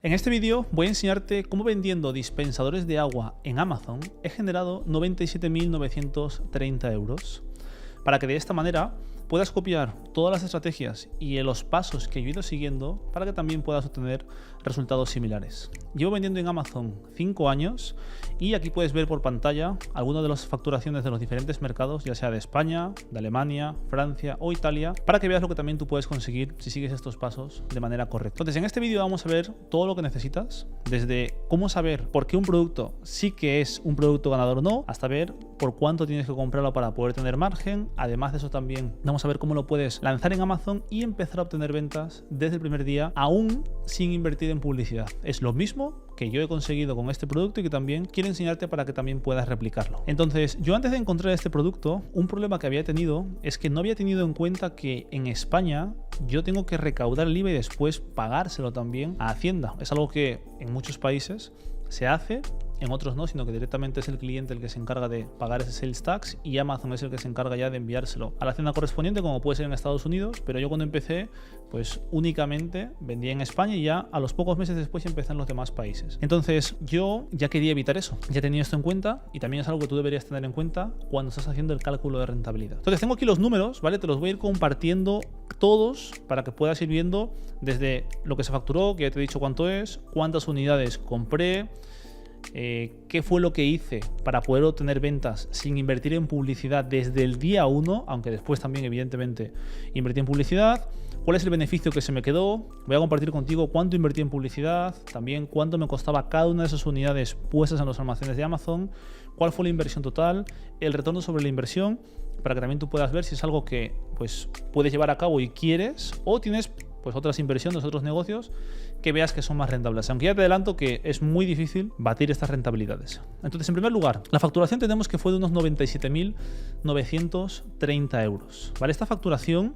En este vídeo voy a enseñarte cómo vendiendo dispensadores de agua en Amazon he generado 97.930 euros para que de esta manera puedas copiar todas las estrategias y los pasos que yo he ido siguiendo para que también puedas obtener resultados similares. Llevo vendiendo en Amazon 5 años y aquí puedes ver por pantalla algunas de las facturaciones de los diferentes mercados, ya sea de España, de Alemania, Francia o Italia, para que veas lo que también tú puedes conseguir si sigues estos pasos de manera correcta. Entonces, en este vídeo vamos a ver todo lo que necesitas, desde cómo saber por qué un producto sí que es un producto ganador o no, hasta ver por cuánto tienes que comprarlo para poder tener margen. Además de eso, también vamos a ver cómo lo puedes lanzar en Amazon y empezar a obtener ventas desde el primer día, aún sin invertir en publicidad. Es lo mismo que yo he conseguido con este producto y que también quiero enseñarte para que también puedas replicarlo. Entonces, yo antes de encontrar este producto, un problema que había tenido es que no había tenido en cuenta que en España yo tengo que recaudar el IVA y después pagárselo también a Hacienda. Es algo que en muchos países se hace, en otros no, sino que directamente es el cliente el que se encarga de pagar ese sales tax y Amazon es el que se encarga ya de enviárselo a la hacienda correspondiente, como puede ser en Estados Unidos. Pero yo cuando empecé, pues únicamente vendía en España y ya a los pocos meses después empecé en los demás países. Entonces yo ya quería evitar eso, ya tenía esto en cuenta y también es algo que tú deberías tener en cuenta cuando estás haciendo el cálculo de rentabilidad. Entonces tengo aquí los números, ¿vale? Te los voy a ir compartiendo todos para que puedas ir viendo desde lo que se facturó, que ya te he dicho cuánto es, cuántas unidades compré, qué fue lo que hice para poder obtener ventas sin invertir en publicidad desde el día 1, aunque después también evidentemente invertí en publicidad, cuál es el beneficio que se me quedó. Voy a compartir contigo cuánto invertí en publicidad, también cuánto me costaba cada una de esas unidades puestas en los almacenes de Amazon, cuál fue la inversión total, el retorno sobre la inversión, para que también tú puedas ver si es algo que pues puedes llevar a cabo y quieres, o tienes pues otras inversiones, otros negocios que veas que son más rentables. Aunque ya te adelanto que es muy difícil batir estas rentabilidades. Entonces, en primer lugar, la facturación tenemos que fue de unos 97.930 euros. ¿Vale? Esta facturación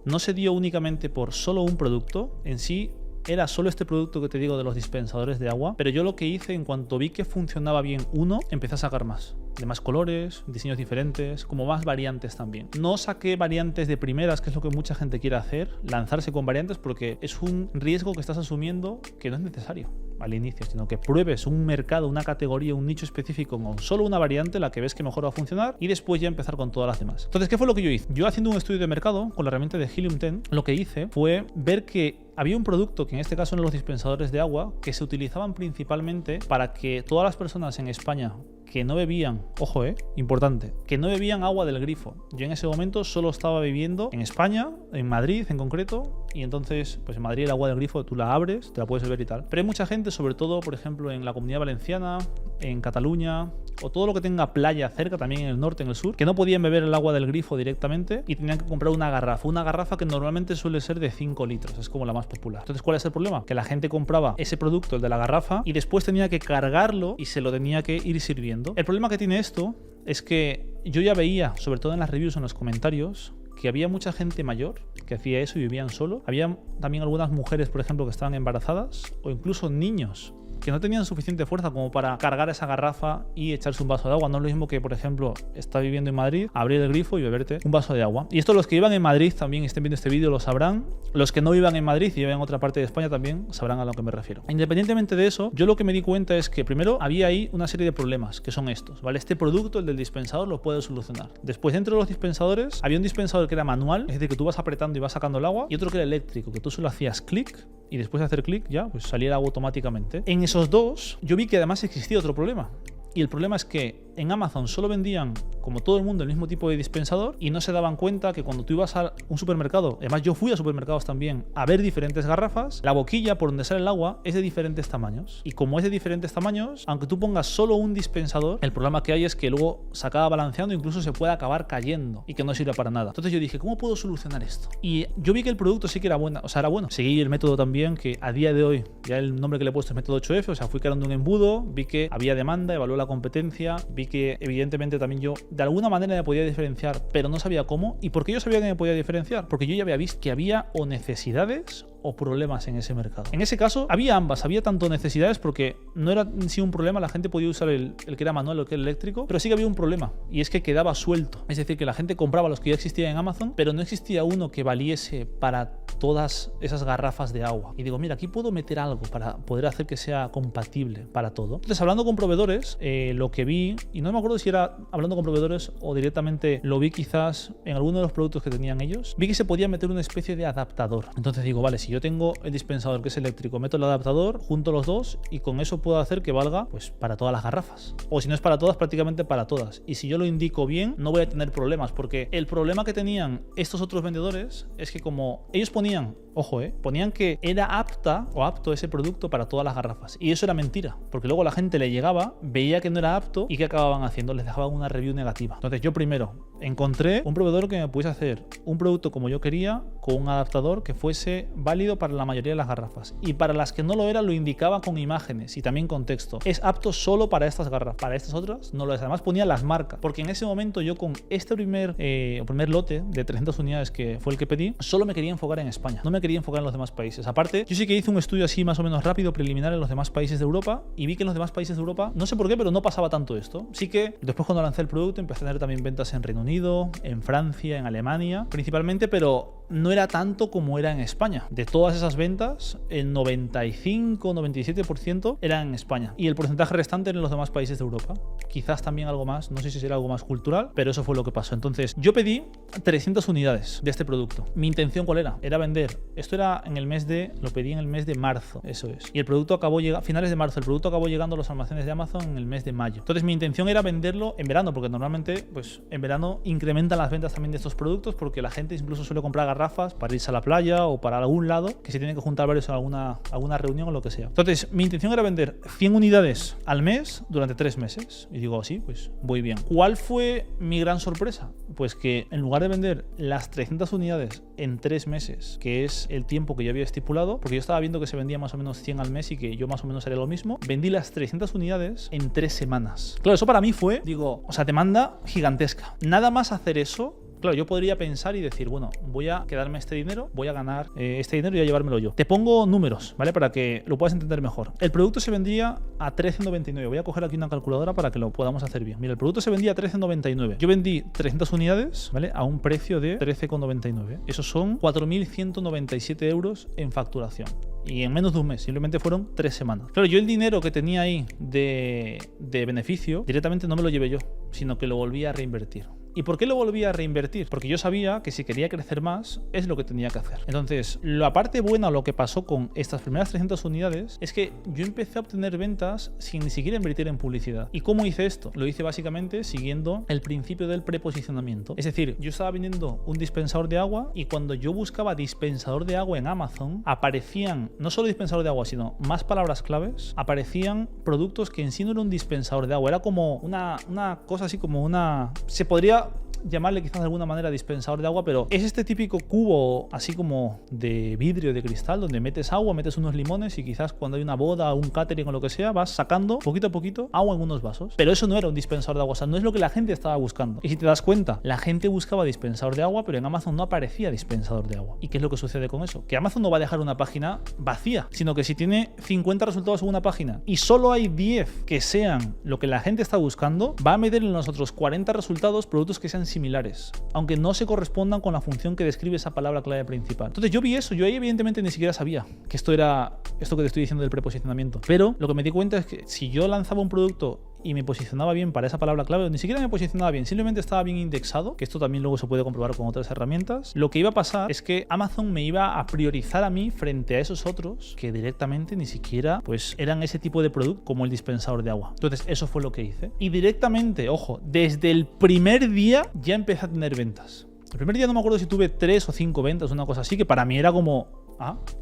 no se dio únicamente por solo un producto en sí. Era solo este producto que te digo de los dispensadores de agua, pero yo lo que hice en cuanto vi que funcionaba bien uno, empecé a sacar más, de más colores, diseños diferentes, como más variantes también. No saqué variantes de primeras, que es lo que mucha gente quiere hacer, lanzarse con variantes, porque es un riesgo que estás asumiendo que no es necesario al inicio, sino que pruebes un mercado, una categoría, un nicho específico con solo una variante, la que ves que mejor va a funcionar, y después ya empezar con todas las demás. Entonces, ¿qué fue lo que yo hice? Yo, haciendo un estudio de mercado con la herramienta de Helium 10, lo que hice fue ver que había un producto, que en este caso eran los dispensadores de agua, que se utilizaban principalmente para que todas las personas en España que no bebían, ojo, importante, que no bebían agua del grifo. Yo en ese momento solo estaba viviendo en España, en Madrid en concreto, y entonces, pues en Madrid el agua del grifo tú la abres, te la puedes beber y tal. Pero hay mucha gente, sobre todo, por ejemplo, en la Comunidad Valenciana, en Cataluña, o todo lo que tenga playa cerca, también en el norte, en el sur, que no podían beber el agua del grifo directamente y tenían que comprar una garrafa que normalmente suele ser de 5 litros, es como la más popular. Entonces, ¿cuál es el problema? Que la gente compraba ese producto, el de la garrafa, y después tenía que cargarlo y se lo tenía que ir sirviendo. El problema que tiene esto es que yo ya veía, sobre todo en las reviews, en los comentarios, que había mucha gente mayor que hacía eso y vivían solo. Había también algunas mujeres, por ejemplo, que estaban embarazadas, o incluso niños que no tenían suficiente fuerza como para cargar esa garrafa y echarse un vaso de agua. No es lo mismo que, por ejemplo, estar viviendo en Madrid, abrir el grifo y beberte un vaso de agua. Y esto los que vivan en Madrid también estén viendo este vídeo lo sabrán. Los que no vivan en Madrid y vivan en otra parte de España también sabrán a lo que me refiero. Independientemente de eso, yo lo que me di cuenta es que primero había ahí una serie de problemas, que son estos, ¿vale? Este producto, el del dispensador, lo puedo solucionar. Después, dentro de los dispensadores, había un dispensador que era manual, es decir, que tú vas apretando y vas sacando el agua, y otro que era eléctrico, que tú solo hacías clic y después de hacer clic ya pues salía el agua automáticamente. En esos dos yo vi que además existía otro problema, y el problema es que en Amazon solo vendían, como todo el mundo, el mismo tipo de dispensador y no se daban cuenta que cuando tú ibas a un supermercado, además yo fui a supermercados también a ver diferentes garrafas, la boquilla por donde sale el agua es de diferentes tamaños, y como es de diferentes tamaños, aunque tú pongas solo un dispensador, el problema que hay es que luego se acaba balanceando, incluso se puede acabar cayendo y que no sirve para nada. Entonces yo dije, ¿cómo puedo solucionar esto? Y yo vi que el producto sí que era bueno, o sea, era bueno. Seguí el método también, que a día de hoy ya el nombre que le he puesto es método 8F, o sea, fui creando un embudo, vi que había demanda, evalué la competencia, vi que evidentemente también yo de alguna manera me podía diferenciar, pero no sabía cómo. ¿Y por qué yo sabía que me podía diferenciar? Porque yo ya había visto que había o necesidades o problemas en ese mercado? En ese caso, había ambas. Había tanto necesidades porque no era en sí un problema. La gente podía usar el que era manual o el que era eléctrico, pero sí que había un problema y es que quedaba suelto. Es decir, que la gente compraba los que ya existían en Amazon, pero no existía uno que valiese para todas esas garrafas de agua. Y digo, mira, aquí puedo meter algo para poder hacer que sea compatible para todo. Entonces, hablando con proveedores, lo que vi, y no me acuerdo si era hablando con proveedores o directamente lo vi quizás en alguno de los productos que tenían ellos, vi que se podía meter una especie de adaptador. Entonces digo, vale, si yo tengo el dispensador que es eléctrico, meto el adaptador, junto los dos y con eso puedo hacer que valga pues para todas las garrafas. O si no es para todas, prácticamente para todas. Y si yo lo indico bien, no voy a tener problemas, porque el problema que tenían estos otros vendedores es que como ellos ponían, ojo, ponían que era apta o apto ese producto para todas las garrafas. Y eso era mentira, porque luego la gente le llegaba, veía que no era apto y ¿qué acababan haciendo? Les dejaban una review negativa. Entonces yo primero encontré un proveedor que me pudiese hacer un producto como yo quería, con un adaptador que fuese válido para la mayoría de las garrafas. Y para las que no lo era, lo indicaba con imágenes y también con texto. Es apto solo para estas garrafas, para estas otras no lo es. Además ponía las marcas, porque en ese momento yo con este primer lote de 300 unidades que fue el que pedí, solo me quería enfocar en España, no me quería enfocar en los demás países. Aparte, yo sí que hice un estudio así más o menos rápido, preliminar en los demás países de Europa y vi que en los demás países de Europa, no sé por qué, pero no pasaba tanto esto. Sí que después cuando lancé el producto empecé a tener también ventas en Reino Unido, en Francia, en Alemania, principalmente, pero no era tanto como era en España. De todas esas ventas, el 95-97% eran en España y el porcentaje restante en los demás países de Europa. Quizás también algo más, no sé si será algo más cultural, pero eso fue lo que pasó. Entonces, yo pedí 300 unidades de este producto. Mi intención, ¿cuál era? Era vender. Esto era en el mes de, lo pedí en el mes de marzo, eso es. Y el producto acabó llegando, finales de marzo, el producto acabó llegando a los almacenes de Amazon en el mes de mayo. Entonces, mi intención era venderlo en verano, porque normalmente, pues, en verano incrementan las ventas también de estos productos, porque la gente incluso suele comprar garrafas para irse a la playa o para algún lado, que se tienen que juntar varios en alguna reunión o lo que sea. Entonces, mi intención era vender 100 unidades al mes durante 3 meses. Y digo, sí, pues voy bien. ¿Cuál fue mi gran sorpresa? Pues que en lugar de vender las 300 unidades en 3 meses, que es el tiempo que yo había estipulado, porque yo estaba viendo que se vendía más o menos 100 al mes y que yo más o menos haría lo mismo, vendí las 300 unidades en 3 semanas. Claro, eso para mí fue, digo, o sea, demanda gigantesca. Nada más hacer eso. Claro, yo podría pensar y decir, bueno, voy a quedarme este dinero, voy a ganar este dinero y a llevármelo yo. Te pongo números, ¿vale? Para que lo puedas entender mejor. El producto se vendía a 13,99. Voy a coger aquí una calculadora para que lo podamos hacer bien. Mira, el producto se vendía a 13,99. Yo vendí 300 unidades, ¿vale? A un precio de 13,99. Esos son 4.197 euros en facturación. Y en menos de un mes, simplemente fueron 3 semanas. Claro, yo el dinero que tenía ahí de beneficio, directamente no me lo llevé yo, sino que lo volví a reinvertir. ¿Y por qué lo volví a reinvertir? Porque yo sabía que si quería crecer más, es lo que tenía que hacer. Entonces, la parte buena, lo que pasó con estas primeras 300 unidades, es que yo empecé a obtener ventas sin ni siquiera invertir en publicidad. ¿Y cómo hice esto? Lo hice básicamente siguiendo el principio del preposicionamiento. Es decir, yo estaba vendiendo un dispensador de agua y cuando yo buscaba dispensador de agua en Amazon, aparecían, no solo dispensador de agua, sino más palabras claves, aparecían productos que en sí no era un dispensador de agua, era como una cosa así como una... Se podría llamarle quizás de alguna manera dispensador de agua, pero es este típico cubo así como de vidrio, de cristal, donde metes agua, metes unos limones y quizás cuando hay una boda, un catering o lo que sea, vas sacando poquito a poquito agua en unos vasos. Pero eso no era un dispensador de agua, o sea, no es lo que la gente estaba buscando. Y si te das cuenta, la gente buscaba dispensador de agua, pero en Amazon no aparecía dispensador de agua. ¿Y qué es lo que sucede con eso? Que Amazon no va a dejar una página vacía, sino que si tiene 50 resultados en una página y solo hay 10 que sean lo que la gente está buscando, va a meter en los otros 40 resultados productos que sean similares, aunque no se correspondan con la función que describe esa palabra clave principal. Entonces yo vi eso, yo ahí evidentemente ni siquiera sabía que esto era esto que te estoy diciendo del preposicionamiento, pero lo que me di cuenta es que si yo lanzaba un producto y me posicionaba bien para esa palabra clave, ni siquiera me posicionaba bien, simplemente estaba bien indexado, que esto también luego se puede comprobar con otras herramientas, lo que iba a pasar es que Amazon me iba a priorizar a mí frente a esos otros que directamente ni siquiera pues eran ese tipo de producto como el dispensador de agua. Entonces eso fue lo que hice y directamente, ojo, desde el primer día ya empecé a tener ventas. El primer día no me acuerdo si tuve 3 o 5 ventas, una cosa así, que para mí era como...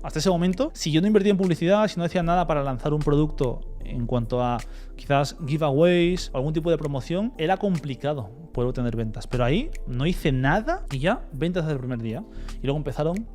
hasta ese momento, si yo no invertía en publicidad, si no hacía nada para lanzar un producto en cuanto a quizás giveaways o algún tipo de promoción, era complicado poder obtener ventas. Pero ahí no hice nada y ya ventas desde el primer día. Y luego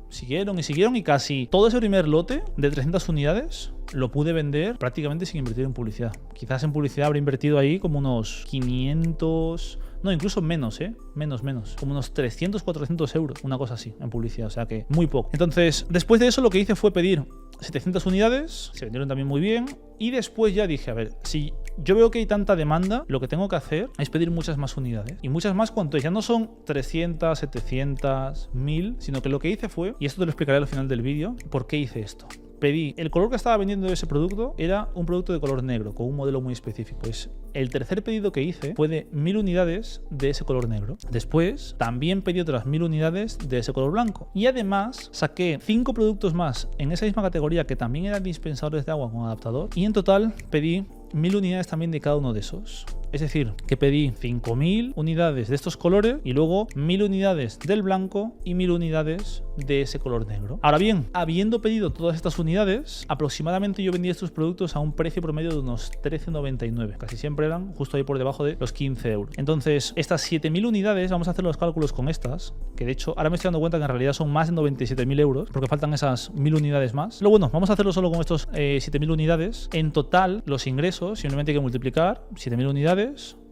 siguieron y casi todo ese primer lote de 300 unidades lo pude vender prácticamente sin invertir en publicidad. Quizás en publicidad habré invertido ahí como unos 500... No, incluso menos, menos, como unos 300, 400 euros, una cosa así, en publicidad, o sea que muy poco. Entonces, después de eso lo que hice fue pedir 700 unidades, se vendieron también muy bien, y después ya dije, a ver, si yo veo que hay tanta demanda, lo que tengo que hacer es pedir muchas más unidades. Y muchas más, ¿cuánto es? Ya no son 300, 700, 1000, sino que lo que hice fue, y esto te lo explicaré al final del vídeo, ¿por qué hice esto? Pedí, el color que estaba vendiendo de ese producto era un producto de color negro, con un modelo muy específico. Pues el tercer pedido que hice fue de 1000 unidades de ese color negro. Después también pedí otras 1000 unidades de ese color blanco. Y además saqué 5 productos más en esa misma categoría que también eran dispensadores de agua con adaptador. Y en total pedí 1000 unidades también de cada uno de esos. Es decir, que pedí 5000 unidades de estos colores y luego 1000 unidades del blanco y 1000 unidades de ese color negro. Ahora bien, habiendo pedido todas estas unidades, aproximadamente yo vendí estos productos a un precio promedio de unos 13,99. Casi siempre eran justo ahí por debajo de los 15 euros. Entonces, estas 7000 unidades, vamos a hacer los cálculos con estas, que de hecho ahora me estoy dando cuenta que en realidad son más de 97.000 euros, porque faltan esas 1000 unidades más. Pero bueno, vamos a hacerlo solo con estos 7000 unidades. En total, los ingresos, simplemente hay que multiplicar 7000 unidades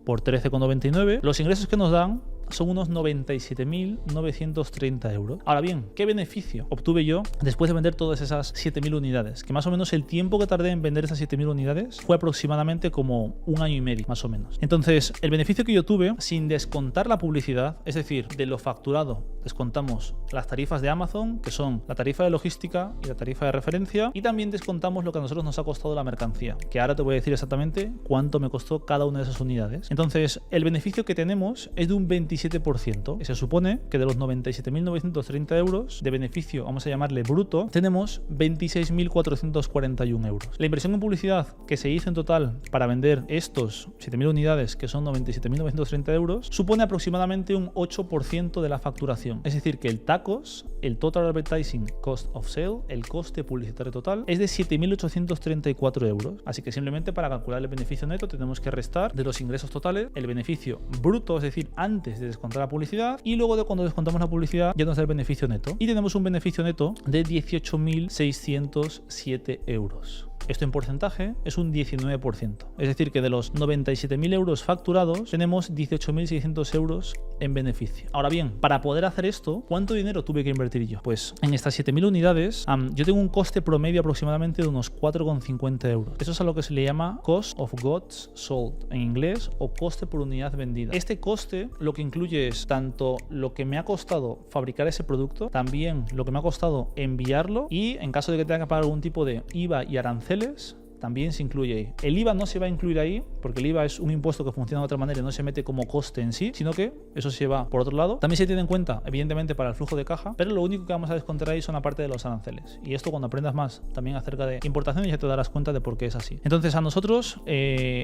por 13,99. Los ingresos que nos dan son unos 97.930 euros. Ahora bien, ¿qué beneficio obtuve yo después de vender todas esas 7.000 unidades? Que más o menos el tiempo que tardé en vender esas 7.000 unidades fue aproximadamente como un año y medio, más o menos. Entonces, el beneficio que yo tuve, sin descontar la publicidad, es decir, de lo facturado, descontamos las tarifas de Amazon, que son la tarifa de logística y la tarifa de referencia, y también descontamos lo que a nosotros nos ha costado la mercancía, que ahora te voy a decir exactamente cuánto me costó cada una de esas unidades. Entonces, el beneficio que tenemos es de un 27%. Se supone que de los 97.930 euros de beneficio, vamos a llamarle bruto, tenemos 26.441 euros. La inversión en publicidad que se hizo en total para vender estos 7.000 unidades, que son 97.930 euros, supone aproximadamente un 8% de la facturación. Es decir, que el TACOS, el Total Advertising Cost of Sale, el coste publicitario total, es de 7.834 euros. Así que simplemente para calcular el beneficio neto tenemos que restar de los ingresos totales el beneficio bruto, es decir, antes de descontar la publicidad, y luego de cuando descontamos la publicidad ya nos da el beneficio neto. Y tenemos un beneficio neto de 18.607 euros. Esto en porcentaje es un 19%. Es decir, que de los 97.000 euros facturados, tenemos 18.600 euros en beneficio. Ahora bien, para poder hacer esto, ¿cuánto dinero tuve que invertir yo? Pues en estas 7.000 unidades, yo tengo un coste promedio aproximadamente de unos 4,50 euros. Eso es a lo que se le llama Cost of Goods Sold en inglés, o coste por unidad vendida. Este coste lo que incluye es tanto lo que me ha costado fabricar ese producto, también lo que me ha costado enviarlo, y en caso de que tenga que pagar algún tipo de IVA y aranceles, también se incluye ahí. El IVA no se va a incluir ahí, porque el IVA es un impuesto que funciona de otra manera y no se mete como coste en sí, sino que eso se va por otro lado. También se tiene en cuenta, evidentemente, para el flujo de caja, pero lo único que vamos a descontar ahí son la parte de los aranceles. Y esto, cuando aprendas más también acerca de importaciones, ya te darás cuenta de por qué es así. Entonces, a nosotros,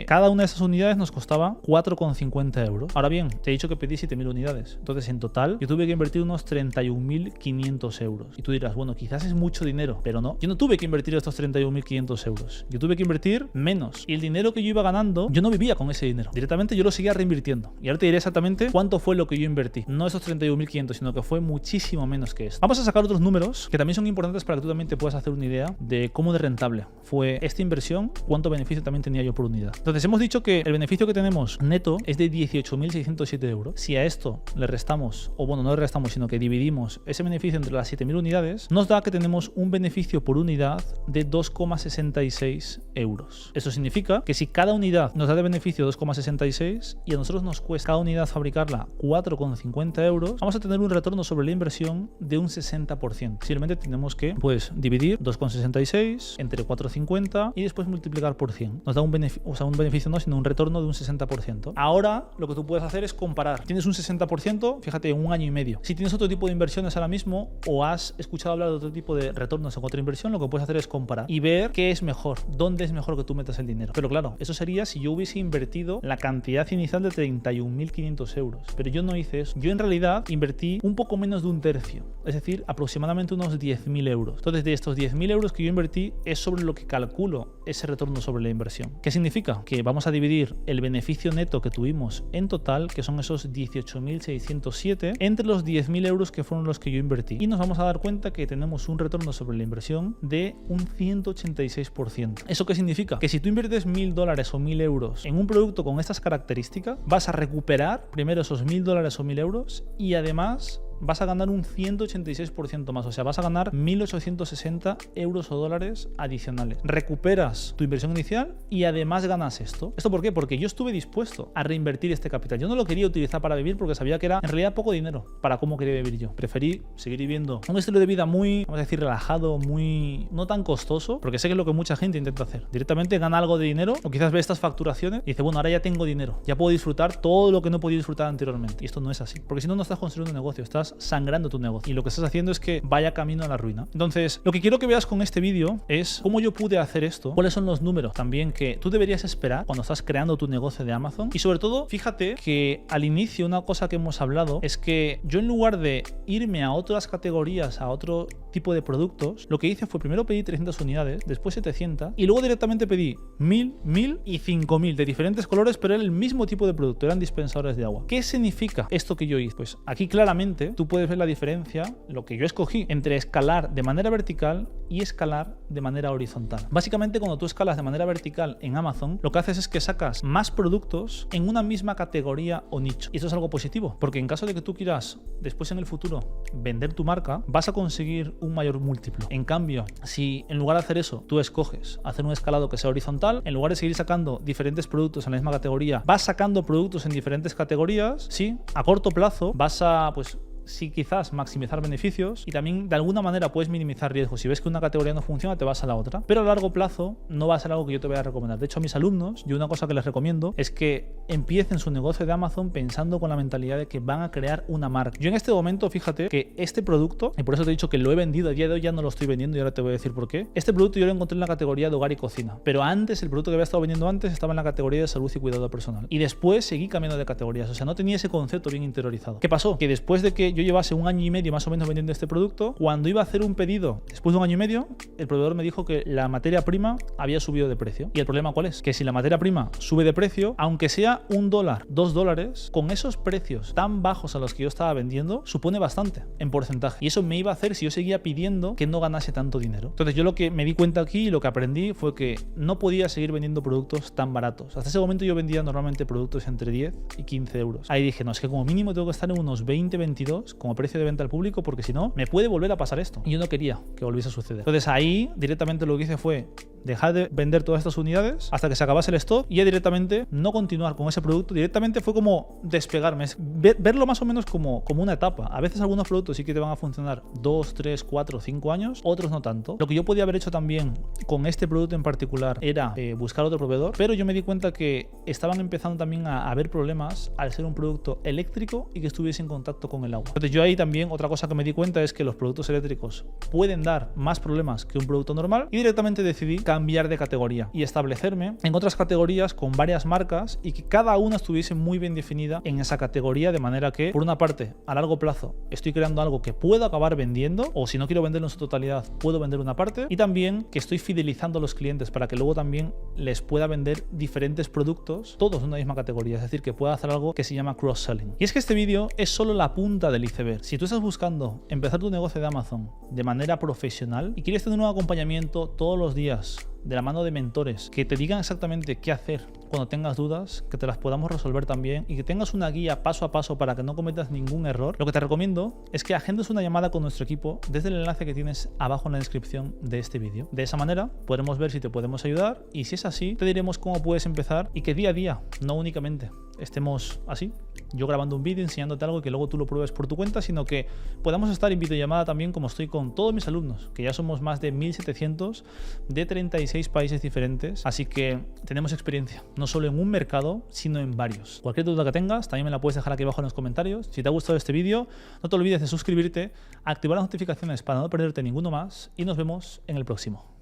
cada una de esas unidades nos costaba 4,50 euros. Ahora bien, te he dicho que pedí 7.000 unidades. Entonces, en total, yo tuve que invertir unos 31.500 euros. Y tú dirás, bueno, quizás es mucho dinero, pero no. Yo no tuve que invertir estos 31.500 euros. Yo tuve que invertir menos. Y el dinero que yo iba ganando, yo no vivía con ese dinero. Directamente yo lo seguía reinvirtiendo. Y ahora te diré exactamente cuánto fue lo que yo invertí. No esos 31.500, sino que fue muchísimo menos que esto. Vamos a sacar otros números que también son importantes para que tú también te puedas hacer una idea de cómo de rentable fue esta inversión, cuánto beneficio también tenía yo por unidad. Entonces, hemos dicho que el beneficio que tenemos neto es de 18.607 euros. Si a esto le restamos, o bueno, no le restamos, sino que dividimos ese beneficio entre las 7.000 unidades, nos da que tenemos un beneficio por unidad de 2,66 euros. Eso significa que si cada unidad nos da de beneficio 2,66 y a nosotros nos cuesta cada unidad fabricarla 4,50 euros, vamos a tener un retorno sobre la inversión de un 60%. Simplemente tenemos que dividir 2,66 entre 4,50 y después multiplicar por 100. Nos da un beneficio, o sea, un beneficio no, sino un retorno de un 60%. Ahora lo que tú puedes hacer es comparar. Tienes un 60%, fíjate, en un año y medio. Si tienes otro tipo de inversiones ahora mismo o has escuchado hablar de otro tipo de retornos en otra inversión, lo que puedes hacer es comparar y ver qué es mejor, dónde es mejor que tú metas el dinero. Pero claro, eso sería si yo hubiese invertido la cantidad inicial de 31.500 euros. Pero yo no hice eso. Yo en realidad invertí un poco menos de un tercio, es decir, aproximadamente unos 10.000 euros. Entonces, de estos 10.000 euros que yo invertí es sobre lo que calculo ese retorno sobre la inversión. ¿Qué significa? Que vamos a dividir el beneficio neto que tuvimos en total, que son esos 18.607, entre los 10.000 euros que fueron los que yo invertí. Y nos vamos a dar cuenta que tenemos un retorno sobre la inversión de un 186%. ¿Eso qué significa? Que si tú inviertes $1.000 o 1.000 euros en un producto con estas características, vas a recuperar primero esos $1.000 o 1.000 euros y además vas a ganar un 186% más, o sea, vas a ganar 1.860 euros o dólares adicionales. Recuperas tu inversión inicial y además ganas esto. ¿Esto por qué? Porque yo estuve dispuesto a reinvertir este capital. Yo no lo quería utilizar para vivir porque sabía que era en realidad poco dinero para cómo quería vivir yo. Preferí seguir viviendo un estilo de vida muy, vamos a decir, relajado, muy no tan costoso, porque sé que es lo que mucha gente intenta hacer. Directamente gana algo de dinero o quizás ve estas facturaciones y dice, bueno, ahora ya tengo dinero, ya puedo disfrutar todo lo que no podía disfrutar anteriormente. Y esto no es así, porque si no, no estás construyendo un negocio, estás sangrando tu negocio y lo que estás haciendo es que vaya camino a la ruina. Entonces, lo que quiero que veas con este vídeo es cómo yo pude hacer esto, cuáles son los números también que tú deberías esperar cuando estás creando tu negocio de Amazon y sobre todo, fíjate que al inicio una cosa que hemos hablado es que yo en lugar de irme a otras categorías, a otro tipo de productos, lo que hice fue primero pedir 300 unidades, después 700 y luego directamente pedí 1.000, 1.000 y 5.000 de diferentes colores, pero era el mismo tipo de producto, eran dispensadores de agua. ¿Qué significa esto que yo hice? Pues aquí claramente tú puedes ver la diferencia, lo que yo escogí, entre escalar de manera vertical y escalar de manera horizontal. Básicamente, cuando tú escalas de manera vertical en Amazon, lo que haces es que sacas más productos en una misma categoría o nicho. Y esto es algo positivo, porque en caso de que tú quieras después en el futuro vender tu marca, vas a conseguir un mayor múltiplo. En cambio, si en lugar de hacer eso, tú escoges hacer un escalado que sea horizontal, en lugar de seguir sacando diferentes productos en la misma categoría, vas sacando productos en diferentes categorías, sí, a corto plazo vas a, pues, sí, quizás maximizar beneficios y también de alguna manera puedes minimizar riesgos. Si ves que una categoría no funciona, te vas a la otra. Pero a largo plazo no va a ser algo que yo te voy a recomendar. De hecho, a mis alumnos, yo una cosa que les recomiendo es que empiecen su negocio de Amazon pensando con la mentalidad de que van a crear una marca. Yo en este momento, fíjate que este producto, y por eso te he dicho que lo he vendido, a día de hoy ya no lo estoy vendiendo y ahora te voy a decir por qué. Este producto yo lo encontré en la categoría de hogar y cocina. Pero antes, el producto que había estado vendiendo antes estaba en la categoría de salud y cuidado personal. Y después seguí cambiando de categorías. O sea, no tenía ese concepto bien interiorizado. ¿Qué pasó? Que después de que yo llevase un año y medio más o menos vendiendo este producto, cuando iba a hacer un pedido después de un año y medio, el proveedor me dijo que la materia prima había subido de precio. ¿Y el problema cuál es? Que si la materia prima sube de precio, aunque sea $1, $2, con esos precios tan bajos a los que yo estaba vendiendo, supone bastante en porcentaje. Y eso me iba a hacer si yo seguía pidiendo que no ganase tanto dinero. Entonces yo lo que me di cuenta aquí y lo que aprendí fue que no podía seguir vendiendo productos tan baratos. Hasta ese momento yo vendía normalmente productos entre 10 y 15 euros. Ahí dije, no, es que como mínimo tengo que estar en unos 20, 22 como precio de venta al público, porque si no, me puede volver a pasar esto. Y yo no quería que volviese a suceder. Entonces ahí directamente lo que hice fue dejar de vender todas estas unidades hasta que se acabase el stock y ya directamente no continuar con ese producto. Directamente fue como despegarme, verlo más o menos como una etapa. A veces algunos productos sí que te van a funcionar 2, 3, 4, 5 años, otros no tanto. Lo que yo podía haber hecho también con este producto en particular era buscar otro proveedor, pero yo me di cuenta que estaban empezando también a haber problemas al ser un producto eléctrico y que estuviese en contacto con el agua. Entonces yo ahí también otra cosa que me di cuenta es que los productos eléctricos pueden dar más problemas que un producto normal y directamente decidí cambiar de categoría y establecerme en otras categorías con varias marcas y que cada una estuviese muy bien definida en esa categoría, de manera que por una parte a largo plazo estoy creando algo que puedo acabar vendiendo, o si no quiero venderlo en su totalidad puedo vender una parte, y también que estoy fidelizando a los clientes para que luego también les pueda vender diferentes productos todos en una misma categoría, es decir, que pueda hacer algo que se llama cross-selling. Y es que este vídeo es solo la punta del iceberg. Si tú estás buscando empezar tu negocio de Amazon de manera profesional y quieres tener un acompañamiento todos los días de la mano de mentores que te digan exactamente qué hacer cuando tengas dudas, que te las podamos resolver también y que tengas una guía paso a paso para que no cometas ningún error, lo que te recomiendo es que agendes una llamada con nuestro equipo desde el enlace que tienes abajo en la descripción de este vídeo. De esa manera podremos ver si te podemos ayudar y si es así, te diremos cómo puedes empezar y que día a día, no únicamente estemos así, yo grabando un vídeo enseñándote algo y que luego tú lo pruebes por tu cuenta, sino que podamos estar en videollamada también como estoy con todos mis alumnos, que ya somos más de 1.700 de 36 países diferentes, así que tenemos experiencia, no solo en un mercado, sino en varios. Cualquier duda que tengas, también me la puedes dejar aquí abajo en los comentarios. Si te ha gustado este vídeo, no te olvides de suscribirte, activar las notificaciones para no perderte ninguno más y nos vemos en el próximo.